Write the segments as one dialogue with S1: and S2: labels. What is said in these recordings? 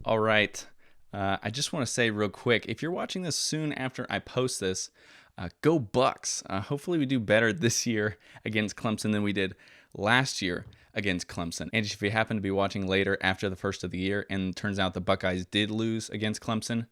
S1: All right. I just want to say real quick, if you're watching this soon after I post this, go Bucks. Hopefully we do better this year against Clemson than we did last year against Clemson. And if you happen to be watching later after the first of the year and it turns out the Buckeyes did lose against Clemson,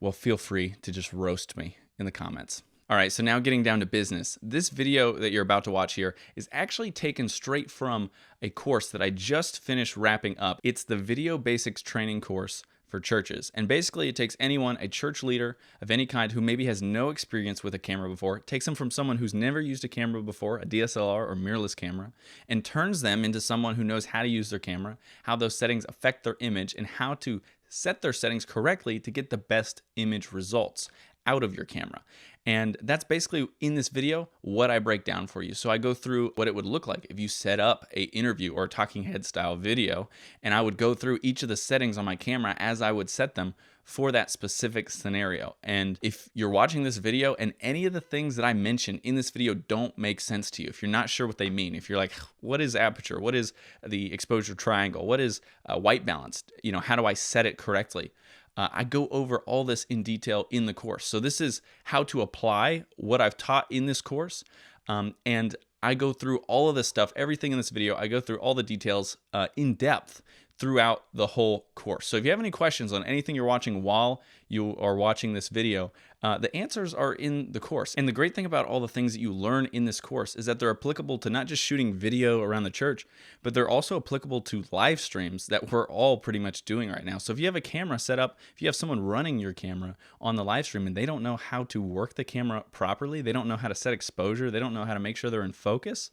S1: well, feel free to just roast me in the comments. All right, so now getting down to business. This video that you're about to watch here is actually taken straight from a course that I just finished wrapping up. It's the Video Basics Training course for churches. And basically it takes anyone, a church leader of any kind who maybe has no experience with a camera before, it takes them from someone who's never used a camera before, a DSLR or mirrorless camera, and turns them into someone who knows how to use their camera, how those settings affect their image, and how to set their settings correctly to get the best image results out of your camera. And that's basically in this video what I break down for you. So I go through what it would look like if you set up a interview or a talking head style video, and I would go through each of the settings on my camera as I would set them for that specific scenario. And if you're watching this video and any of the things that I mention in this video don't make sense to you, if you're not sure what they mean, if you're like, what is aperture? What is the exposure triangle? What is white balance? You know, how do I set it correctly? I go over all this in detail in the course. So this is how to apply what I've taught in this course. And I go through all of this stuff, everything in this video. I go through all the details in depth throughout the whole course. So if you have any questions on anything you're watching while you are watching this video, the answers are in the course. And the great thing about all the things that you learn in this course is that they're applicable to not just shooting video around the church, but they're also applicable to live streams that we're all pretty much doing right now. So if you have a camera set up, if you have someone running your camera on the live stream and they don't know how to work the camera properly, they don't know how to set exposure, they don't know how to make sure they're in focus,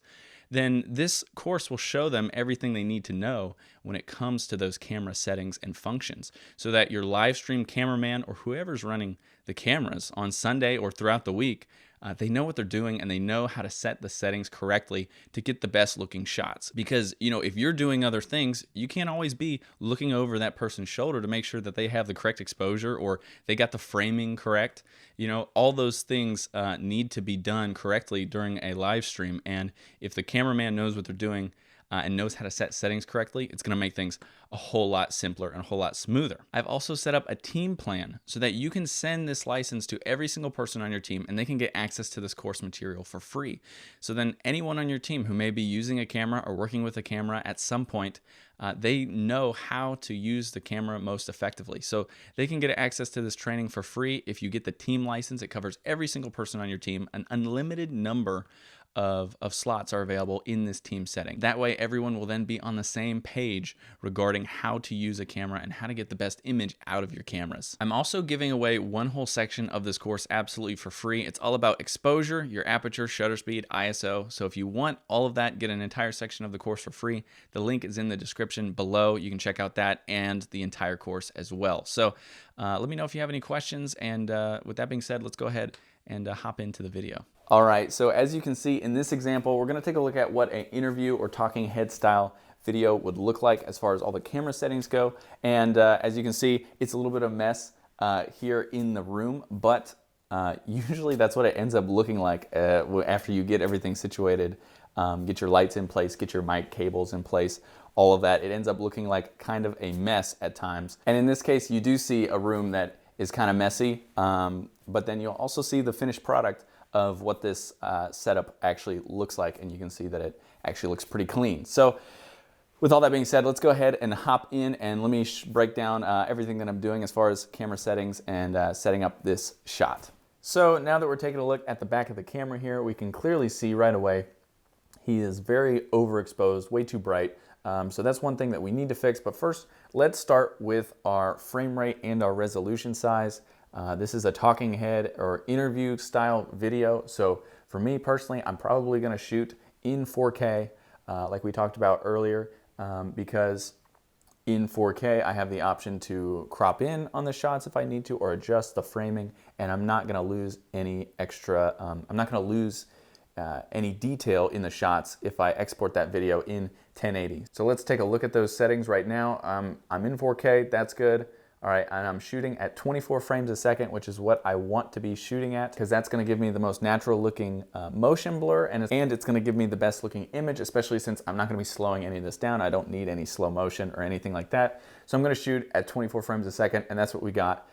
S1: then this course will show them everything they need to know when it comes to those camera settings and functions, so that your live stream cameraman or whoever's running the cameras on Sunday or throughout the week, they know what they're doing and they know how to set the settings correctly to get the best looking shots. Because, you know, if you're doing other things, you can't always be looking over that person's shoulder to make sure that they have the correct exposure or they got the framing correct. You know, all those things need to be done correctly during a live stream. And if the cameraman knows what they're doing, and knows how to set settings correctly, it's going to make things a whole lot simpler and a whole lot smoother. I've also set up a team plan so that you can send this license to every single person on your team and they can get access to this course material for free. So then anyone on your team who may be using a camera or working with a camera at some point, they know how to use the camera most effectively. So they can get access to this training for free. If you get the team license, it covers every single person on your team. An unlimited number of slots are available in this team setting. That way everyone will then be on the same page regarding how to use a camera and how to get the best image out of your cameras. I'm also giving away one whole section of this course absolutely for free. It's all about exposure, your aperture, shutter speed, ISO. So if you want all of that, get an entire section of the course for free. The link is in the description below. You can check out that and the entire course as well. So let me know if you have any questions. And with that being said, let's go ahead and hop into the video. All right, so as you can see in this example, we're going to take a look at what an interview or talking head style video would look like as far as all the camera settings go. And as you can see, it's a little bit of a mess here in the room, but usually that's what it ends up looking like after you get everything situated, get your lights in place, get your mic cables in place, all of that. It ends up looking like kind of a mess at times. And in this case, you do see a room that is kind of messy, but then you'll also see the finished product of what this setup actually looks like, and you can see that it actually looks pretty clean. So with all that being said, let's go ahead and hop in and let me break down everything that I'm doing as far as camera settings and setting up this shot. So now that we're taking a look at the back of the camera here, we can clearly see right away he is very overexposed, way too bright. So that's one thing that we need to fix. But first, let's start with our frame rate and our resolution size. This is a talking head or interview style video. So for me personally, I'm probably going to shoot in 4K like we talked about earlier, because in 4K I have the option to crop in on the shots if I need to or adjust the framing, and I'm not going to lose any extra, I'm not going to lose any detail in the shots if I export that video in 1080. So let's take a look at those settings right now. I'm in 4K, that's good. All right, and I'm shooting at 24 frames a second, which is what I want to be shooting at, because that's gonna give me the most natural looking motion blur, and it's gonna give me the best looking image, especially since I'm not gonna be slowing any of this down. I don't need any slow motion or anything like that. So I'm gonna shoot at 24 frames a second, and that's what we got.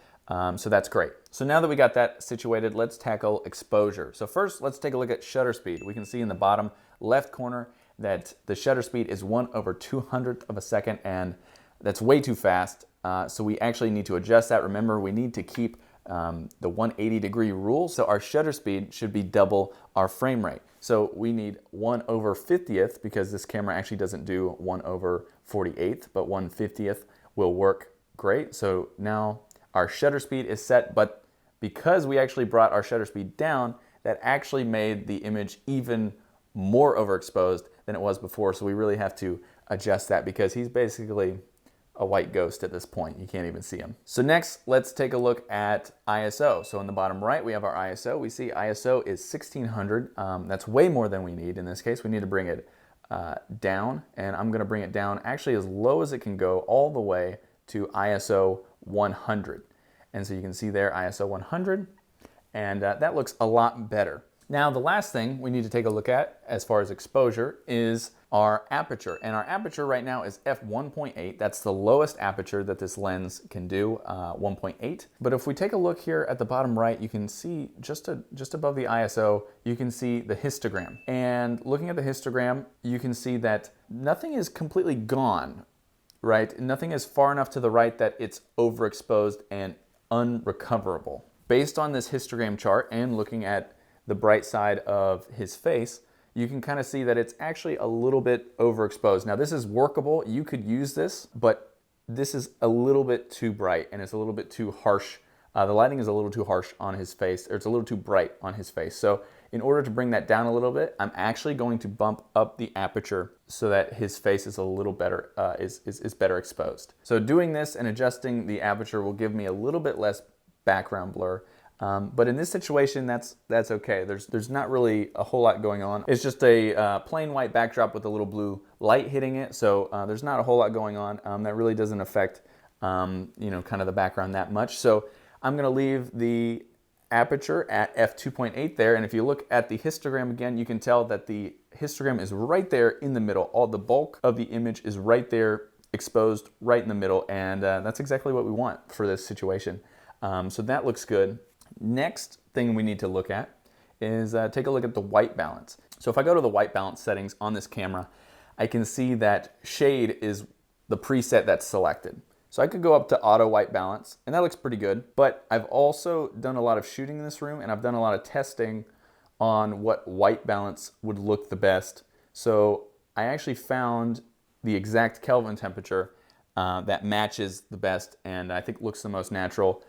S1: So that's great. So now that we got that situated, let's tackle exposure. So first, let's take a look at shutter speed. We can see in the bottom left corner that the shutter speed is 1/200th of a second, and that's way too fast. So we actually need to adjust that. Remember, we need to keep the 180-degree rule. So our shutter speed should be double our frame rate. So we need 1/50th, because this camera actually doesn't do 1/48th, but 1/50th will work great. So now our shutter speed is set, but because we actually brought our shutter speed down, that actually made the image even more overexposed than it was before. So we really have to adjust that, because he's basically a white ghost at this point. You can't even see him. So next, let's take a look at ISO. So in the bottom right, we have our ISO. We see ISO is 1600. That's way more than we need. In this case, we need to bring it down, and I'm gonna bring it down actually as low as it can go, all the way to ISO 100. And so you can see there ISO 100, and that looks a lot better. Now the last thing we need to take a look at as far as exposure is our aperture. And our aperture right now is f1.8. That's the lowest aperture that this lens can do, 1.8. But if we take a look here at the bottom right, you can see just above the ISO, you can see the histogram. And looking at the histogram, you can see that nothing is completely gone, right? Nothing is far enough to the right that it's overexposed and unrecoverable. Based on this histogram chart and looking at the bright side of his face, you can kind of see that it's actually a little bit overexposed. Now this is workable, you could use this, but this is a little bit too bright and it's a little bit too harsh. The lighting is a little too harsh on his face, or it's a little too bright on his face. So in order to bring that down a little bit, I'm actually going to bump up the aperture so that his face is a little better, is better exposed. So doing this and adjusting the aperture will give me a little bit less background blur. But in this situation, that's okay. There's not really a whole lot going on. It's just a plain white backdrop with a little blue light hitting it. So there's not a whole lot going on. That really doesn't affect, kind of the background that much. So I'm gonna leave the aperture at f2.8 there. And if you look at the histogram again, you can tell that the histogram is right there in the middle. All the bulk of the image is right there, exposed right in the middle. And that's exactly what we want for this situation. So that looks good. Next thing we need to look at is take a look at the white balance. So if I go to the white balance settings on this camera, I can see that shade is the preset that's selected. So I could go up to auto white balance, and that looks pretty good. But I've also done a lot of shooting in this room, and I've done a lot of testing on what white balance would look the best. So I actually found the exact Kelvin temperature that matches the best and I think looks the most natural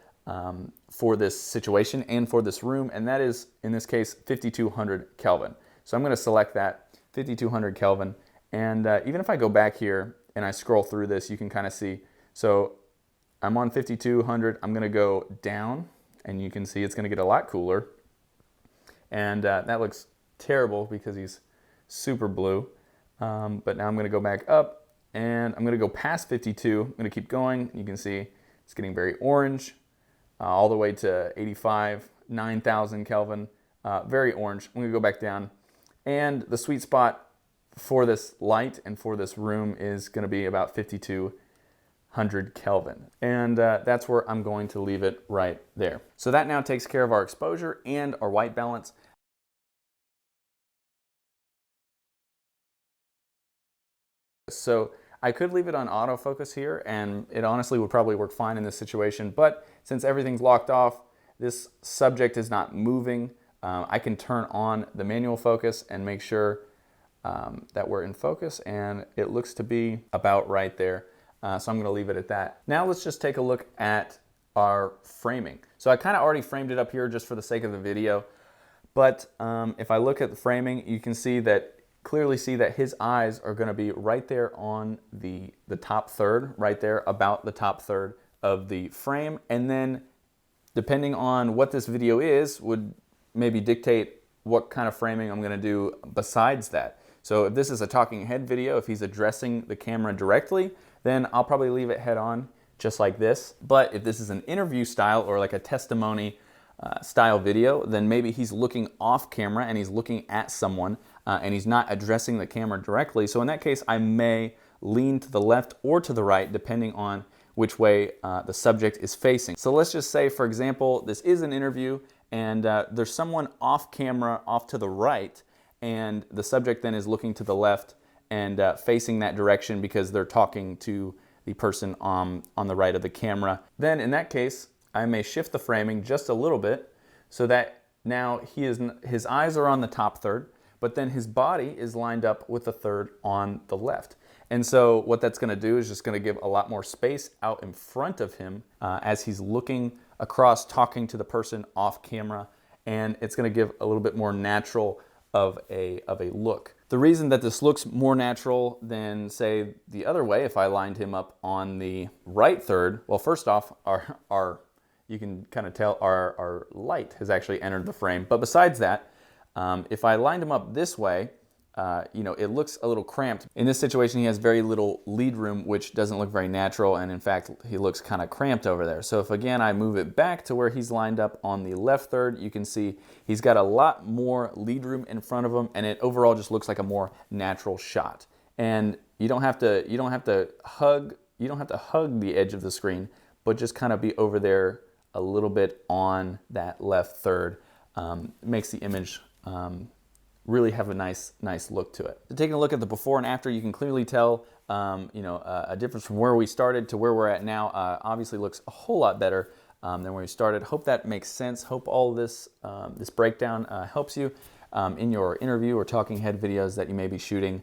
S1: for this situation and for this room, and that is, in this case, 5200 Kelvin. So I'm going to select that 5200 Kelvin, and even if I go back here and I scroll through this, you can kind of see. So I'm on 5200, I'm going to go down, and you can see it's going to get a lot cooler, and that looks terrible because he's super blue. But now I'm going to go back up, and I'm going to go past 52. I'm going to keep going. You can see it's getting very orange. All the way to 85, 9,000 Kelvin, very orange. I'm gonna go back down. And the sweet spot for this light and for this room is gonna be about 5200 Kelvin. And that's where I'm going to leave it right there. So that now takes care of our exposure and our white balance. So I could leave it on autofocus here, and it honestly would probably work fine in this situation, but since everything's locked off, this subject is not moving, I can turn on the manual focus and make sure that we're in focus, and it looks to be about right there. So I'm gonna leave it at that. Now let's just take a look at our framing. So I kind of already framed it up here just for the sake of the video, but if I look at the framing, you can clearly see that his eyes are going to be right there on the top third, right there about the top third of the frame. And then depending on what this video is, would maybe dictate what kind of framing I'm going to do besides that. So if this is a talking head video, if he's addressing the camera directly, then I'll probably leave it head on. just like this. But if this is an interview style or like a testimony style video, then maybe he's looking off camera and he's looking at someone and he's not addressing the camera directly. So in that case, I may lean to the left or to the right, depending on which way the subject is facing. So let's just say, for example, this is an interview and there's someone off camera off to the right, and the subject then is looking to the left and facing that direction because they're talking to the person on the right of the camera. Then in that case, I may shift the framing just a little bit so that now his eyes are on the top third, but then his body is lined up with the third on the left. And so what that's going to do is just going to give a lot more space out in front of him as he's looking across, talking to the person off camera, and it's going to give a little bit more natural of a look. The reason that this looks more natural than, say, the other way, if I lined him up on the right third, well, first off, you can kind of tell our light has actually entered the frame. But besides that, if I lined him up this way, it looks a little cramped. In this situation, he has very little lead room, which doesn't look very natural, and in fact, he looks kind of cramped over there. So if again, I move it back to where he's lined up on the left third, you can see he's got a lot more lead room in front of him, and it overall just looks like a more natural shot. And you don't have to hug the edge of the screen, but just kind of be over there a little bit on that left third. Makes the image really have a nice look to it. So taking a look at the before and after, you can clearly tell a difference from where we started to where we're at now. Obviously looks a whole lot better than where we started. Hope that makes sense. Hope all this breakdown helps you in your interview or talking head videos that you may be shooting,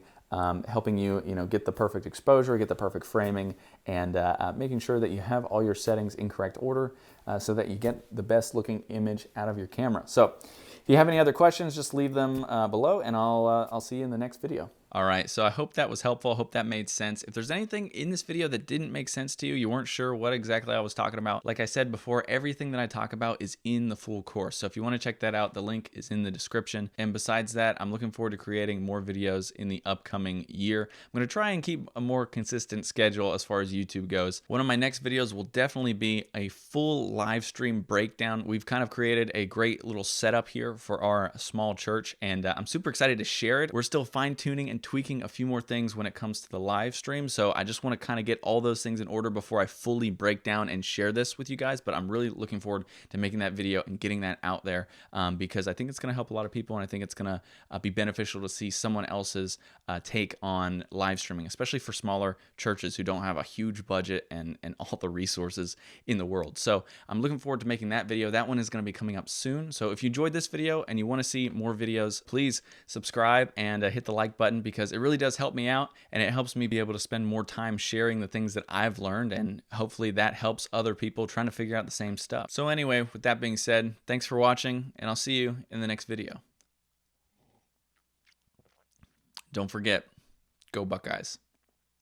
S1: helping you get the perfect exposure, get the perfect framing, and making sure that you have all your settings in correct order so that you get the best looking image out of your camera. So if you have any other questions, just leave them below, and I'll see you in the next video. All right, so I hope that was helpful. I hope that made sense. If there's anything in this video that didn't make sense to you, you weren't sure what exactly I was talking about, like I said before, everything that I talk about is in the full course. So if you want to check that out, the link is in the description. And besides that, I'm looking forward to creating more videos in the upcoming year. I'm going to try and keep a more consistent schedule as far as YouTube goes. One of my next videos will definitely be a full live stream breakdown. We've kind of created a great little setup here for our small church, and I'm super excited to share it. We're still fine-tuning and tweaking a few more things when it comes to the live stream, so I just want to kind of get all those things in order before I fully break down and share this with you guys. But I'm really looking forward to making that video and getting that out there because I think it's going to help a lot of people, and I think it's going to be beneficial to see someone else's take on live streaming, especially for smaller churches who don't have a huge budget and all the resources in the world. So I'm looking forward to making that video. That one is going to be coming up soon. So if you enjoyed this video and you want to see more videos, please subscribe and hit the like button, because it really does help me out, and it helps me be able to spend more time sharing the things that I've learned, and hopefully that helps other people trying to figure out the same stuff. So anyway, with that being said, thanks for watching, and I'll see you in the next video. Don't forget, go Buckeyes.